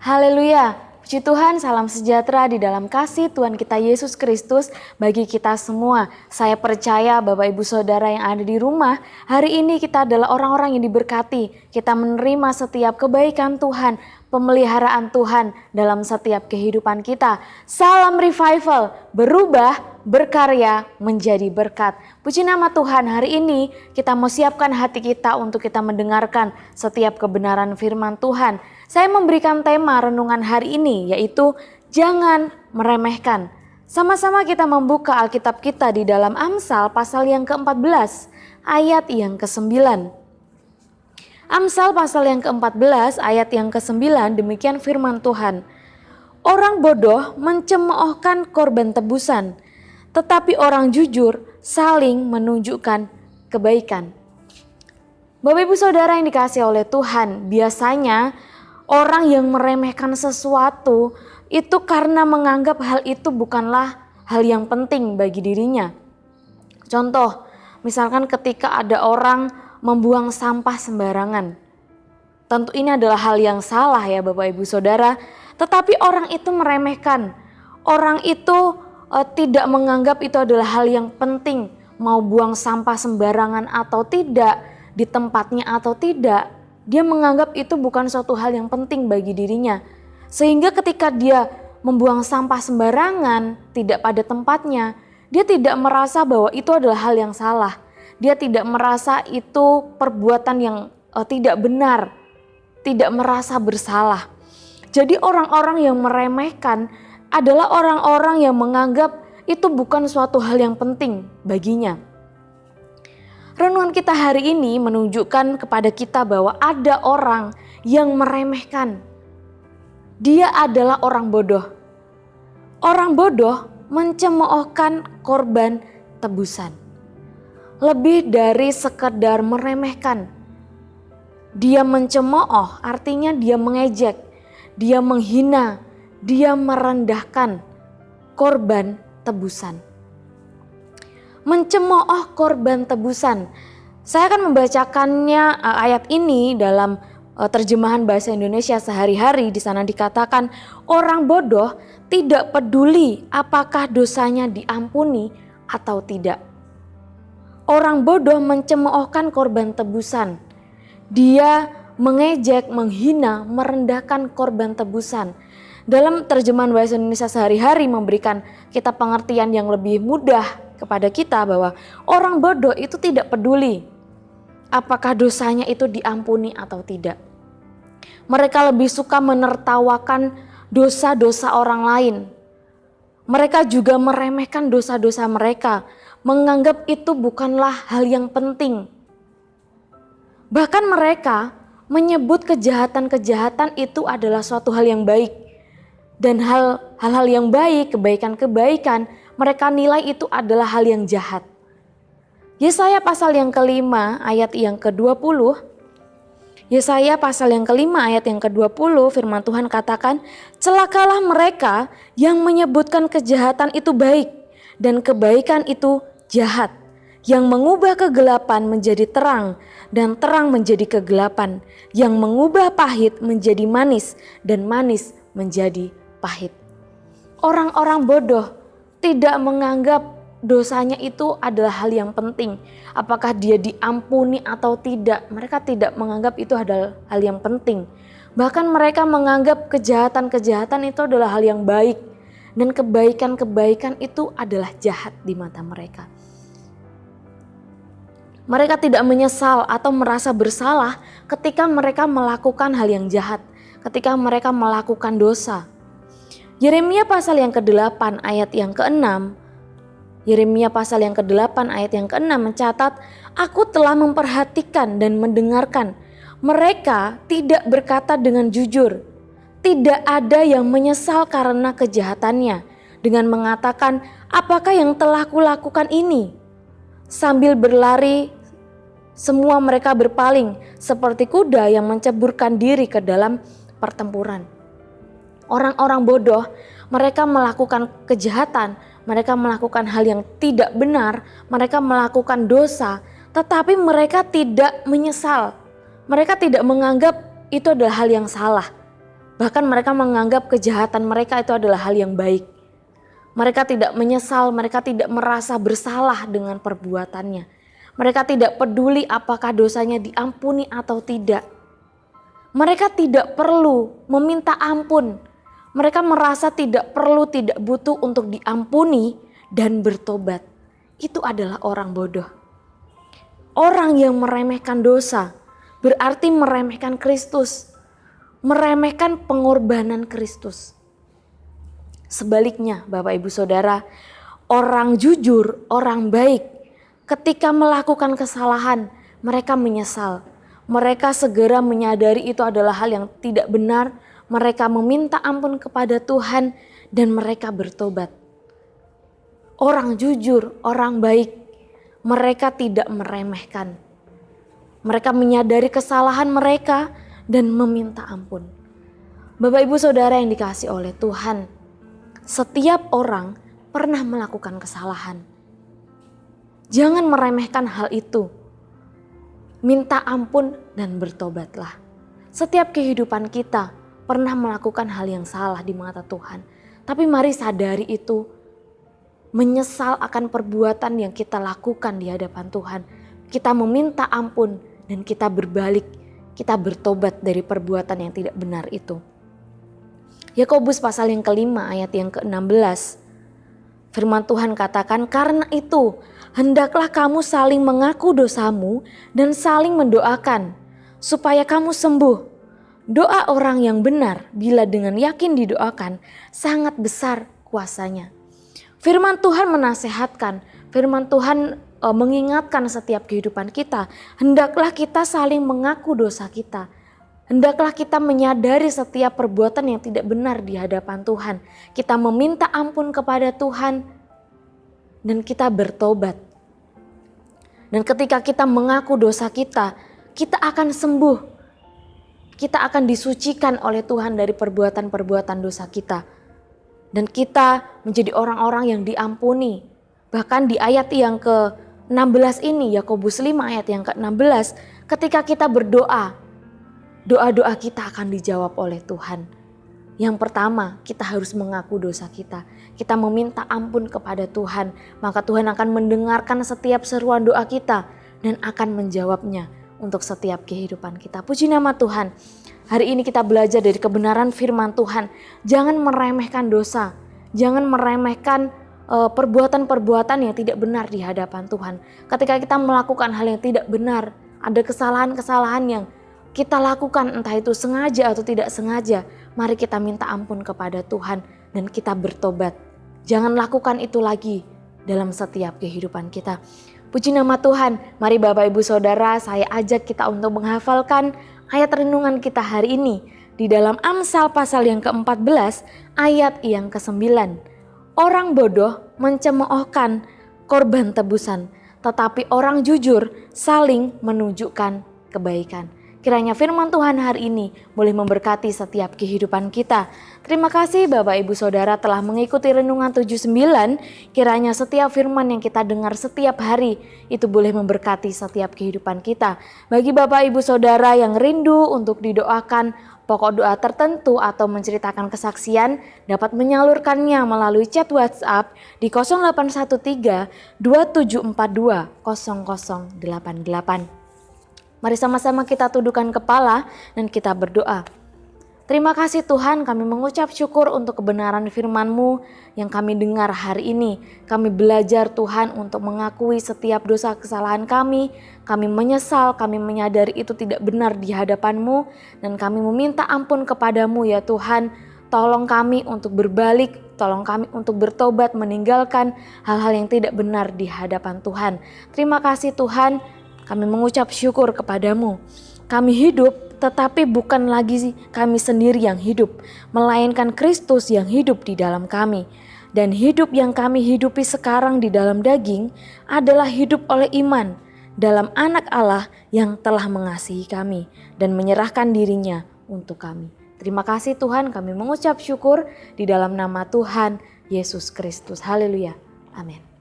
Haleluya, puji Tuhan, salam sejahtera di dalam kasih Tuhan kita Yesus Kristus bagi kita semua. Saya percaya Bapak Ibu Saudara yang ada di rumah, hari ini kita adalah orang-orang yang diberkati. Kita menerima setiap kebaikan Tuhan, pemeliharaan Tuhan dalam setiap kehidupan kita. Salam revival, berubah, berkarya, menjadi berkat. Puji nama Tuhan, hari ini kita mau siapkan hati kita untuk kita mendengarkan setiap kebenaran firman Tuhan. Saya memberikan tema renungan hari ini yaitu jangan meremehkan. Sama-sama kita membuka Alkitab kita di dalam Amsal pasal yang ke-14 ayat yang ke-9. Amsal pasal yang ke-14 ayat yang ke-9 demikian firman Tuhan. Orang bodoh mencemoohkan korban tebusan, tetapi orang jujur saling menunjukkan kebaikan. Bapak Ibu Saudara yang dikasihi oleh Tuhan, biasanya orang yang meremehkan sesuatu itu karena menganggap hal itu bukanlah hal yang penting bagi dirinya. Contoh, misalkan ketika ada orang membuang sampah sembarangan. Tentu ini adalah hal yang salah ya Bapak Ibu Saudara, tetapi orang itu meremehkan. Orang itu tidak menganggap itu adalah hal yang penting, mau buang sampah sembarangan atau tidak, di tempatnya atau tidak. Dia menganggap itu bukan suatu hal yang penting bagi dirinya. Sehingga ketika dia membuang sampah sembarangan, tidak pada tempatnya, dia tidak merasa bahwa itu adalah hal yang salah. Dia tidak merasa itu perbuatan yang tidak benar, tidak merasa bersalah. Jadi orang-orang yang meremehkan adalah orang-orang yang menganggap itu bukan suatu hal yang penting baginya. Renungan kita hari ini menunjukkan kepada kita bahwa ada orang yang meremehkan. Dia adalah orang bodoh. Orang bodoh mencemoohkan korban tebusan. Lebih dari sekedar meremehkan. Dia mencemooh artinya dia mengejek, dia menghina, dia merendahkan korban tebusan. Mencemooh korban tebusan. Saya akan membacakannya ayat ini dalam terjemahan bahasa Indonesia sehari-hari. Di sana dikatakan orang bodoh tidak peduli apakah dosanya diampuni atau tidak. Orang bodoh mencemoohkan korban tebusan. Dia mengejek, menghina, merendahkan korban tebusan. Dalam terjemahan bahasa Indonesia sehari-hari memberikan kita pengertian yang lebih mudah kepada kita bahwa orang bodoh itu tidak peduli apakah dosanya itu diampuni atau tidak. Mereka lebih suka menertawakan dosa-dosa orang lain. Mereka juga meremehkan dosa-dosa mereka, menganggap itu bukanlah hal yang penting. Bahkan mereka menyebut kejahatan-kejahatan itu adalah suatu hal yang baik. Dan hal-hal yang baik, kebaikan-kebaikan, mereka nilai itu adalah hal yang jahat. Yesaya pasal yang kelima ayat yang ke-20. Yesaya pasal yang kelima ayat yang ke-20 firman Tuhan katakan, celakalah mereka yang menyebutkan kejahatan itu baik dan kebaikan itu jahat, yang mengubah kegelapan menjadi terang dan terang menjadi kegelapan, yang mengubah pahit menjadi manis dan manis menjadi pahit. Orang-orang bodoh tidak menganggap dosanya itu adalah hal yang penting. Apakah dia diampuni atau tidak, mereka tidak menganggap itu adalah hal yang penting. Bahkan mereka menganggap kejahatan-kejahatan itu adalah hal yang baik. Dan kebaikan-kebaikan itu adalah jahat di mata mereka. Mereka tidak menyesal atau merasa bersalah ketika mereka melakukan hal yang jahat, ketika mereka melakukan dosa. Yeremia pasal yang ke-8 ayat yang ke-6. Yeremia pasal yang ke-8 ayat yang ke-6 mencatat, aku telah memperhatikan dan mendengarkan. Mereka tidak berkata dengan jujur. Tidak ada yang menyesal karena kejahatannya. Dengan mengatakan, apakah yang telah kulakukan ini? Sambil berlari, semua mereka berpaling seperti kuda yang menceburkan diri ke dalam pertempuran. Orang-orang bodoh, mereka melakukan kejahatan, mereka melakukan hal yang tidak benar, mereka melakukan dosa, tetapi mereka tidak menyesal. Mereka tidak menganggap itu adalah hal yang salah. Bahkan mereka menganggap kejahatan mereka itu adalah hal yang baik. Mereka tidak menyesal, mereka tidak merasa bersalah dengan perbuatannya. Mereka tidak peduli apakah dosanya diampuni atau tidak. Mereka tidak perlu meminta ampun. Mereka merasa tidak perlu, tidak butuh untuk diampuni dan bertobat. Itu adalah orang bodoh. Orang yang meremehkan dosa berarti meremehkan Kristus, meremehkan pengorbanan Kristus. Sebaliknya, Bapak Ibu Saudara, orang jujur, orang baik, ketika melakukan kesalahan, mereka menyesal. Mereka segera menyadari itu adalah hal yang tidak benar. Mereka meminta ampun kepada Tuhan dan mereka bertobat. Orang jujur, orang baik, mereka tidak meremehkan. Mereka menyadari kesalahan mereka dan meminta ampun. Bapak Ibu Saudara yang dikasihi oleh Tuhan, setiap orang pernah melakukan kesalahan. Jangan meremehkan hal itu. Minta ampun dan bertobatlah. Setiap kehidupan kita pernah melakukan hal yang salah di mata Tuhan. Tapi mari sadari itu. Menyesal akan perbuatan yang kita lakukan di hadapan Tuhan. Kita meminta ampun dan kita berbalik. Kita bertobat dari perbuatan yang tidak benar itu. Yakobus pasal yang kelima ayat yang ke-16. Firman Tuhan katakan, karena itu hendaklah kamu saling mengaku dosamu dan saling mendoakan supaya kamu sembuh. Doa orang yang benar bila dengan yakin didoakan sangat besar kuasanya. Firman Tuhan menasehatkan, firman Tuhan mengingatkan setiap kehidupan kita. Hendaklah kita saling mengaku dosa kita. Hendaklah kita menyadari setiap perbuatan yang tidak benar di hadapan Tuhan. Kita meminta ampun kepada Tuhan dan kita bertobat. Dan ketika kita mengaku dosa kita, kita akan sembuh. Kita akan disucikan oleh Tuhan dari perbuatan-perbuatan dosa kita. Dan kita menjadi orang-orang yang diampuni. Bahkan di ayat yang ke-16 ini, Yakobus 5 ayat yang ke-16, ketika kita berdoa, doa-doa kita akan dijawab oleh Tuhan. Yang pertama, kita harus mengaku dosa kita. Kita meminta ampun kepada Tuhan, maka Tuhan akan mendengarkan setiap seruan doa kita dan akan menjawabnya untuk setiap kehidupan kita. Puji nama Tuhan. Hari ini kita belajar dari kebenaran firman Tuhan. Jangan meremehkan dosa. Jangan meremehkan perbuatan-perbuatan yang tidak benar di hadapan Tuhan. Ketika kita melakukan hal yang tidak benar, ada kesalahan-kesalahan yang kita lakukan, entah itu sengaja atau tidak sengaja, mari kita minta ampun kepada Tuhan dan kita bertobat. Jangan lakukan itu lagi dalam setiap kehidupan kita. Puji nama Tuhan. Mari Bapak Ibu Saudara, saya ajak kita untuk menghafalkan ayat renungan kita hari ini di dalam Amsal pasal yang ke-14 ayat yang ke-9. Orang bodoh mencemoohkan korban tebusan, tetapi orang jujur saling menunjukkan kebaikan. Kiranya firman Tuhan hari ini boleh memberkati setiap kehidupan kita. Terima kasih Bapak Ibu Saudara telah mengikuti Renungan 79. Kiranya setiap firman yang kita dengar setiap hari itu boleh memberkati setiap kehidupan kita. Bagi Bapak Ibu Saudara yang rindu untuk didoakan pokok doa tertentu atau menceritakan kesaksian, dapat menyalurkannya melalui chat WhatsApp di 0813 2742 0088. Mari sama-sama kita tundukkan kepala dan kita berdoa. Terima kasih Tuhan, kami mengucap syukur untuk kebenaran firman-Mu yang kami dengar hari ini. Kami belajar Tuhan untuk mengakui setiap dosa kesalahan kami. Kami menyesal, kami menyadari itu tidak benar di hadapan-Mu. Dan kami meminta ampun kepada-Mu ya Tuhan. Tolong kami untuk berbalik, tolong kami untuk bertobat, meninggalkan hal-hal yang tidak benar di hadapan Tuhan. Terima kasih Tuhan. Kami mengucap syukur kepadamu. Kami hidup tetapi bukan lagi kami sendiri yang hidup, melainkan Kristus yang hidup di dalam kami. Dan hidup yang kami hidupi sekarang di dalam daging adalah hidup oleh iman dalam Anak Allah yang telah mengasihi kami dan menyerahkan dirinya untuk kami. Terima kasih Tuhan, kami mengucap syukur di dalam nama Tuhan Yesus Kristus. Haleluya. Amin.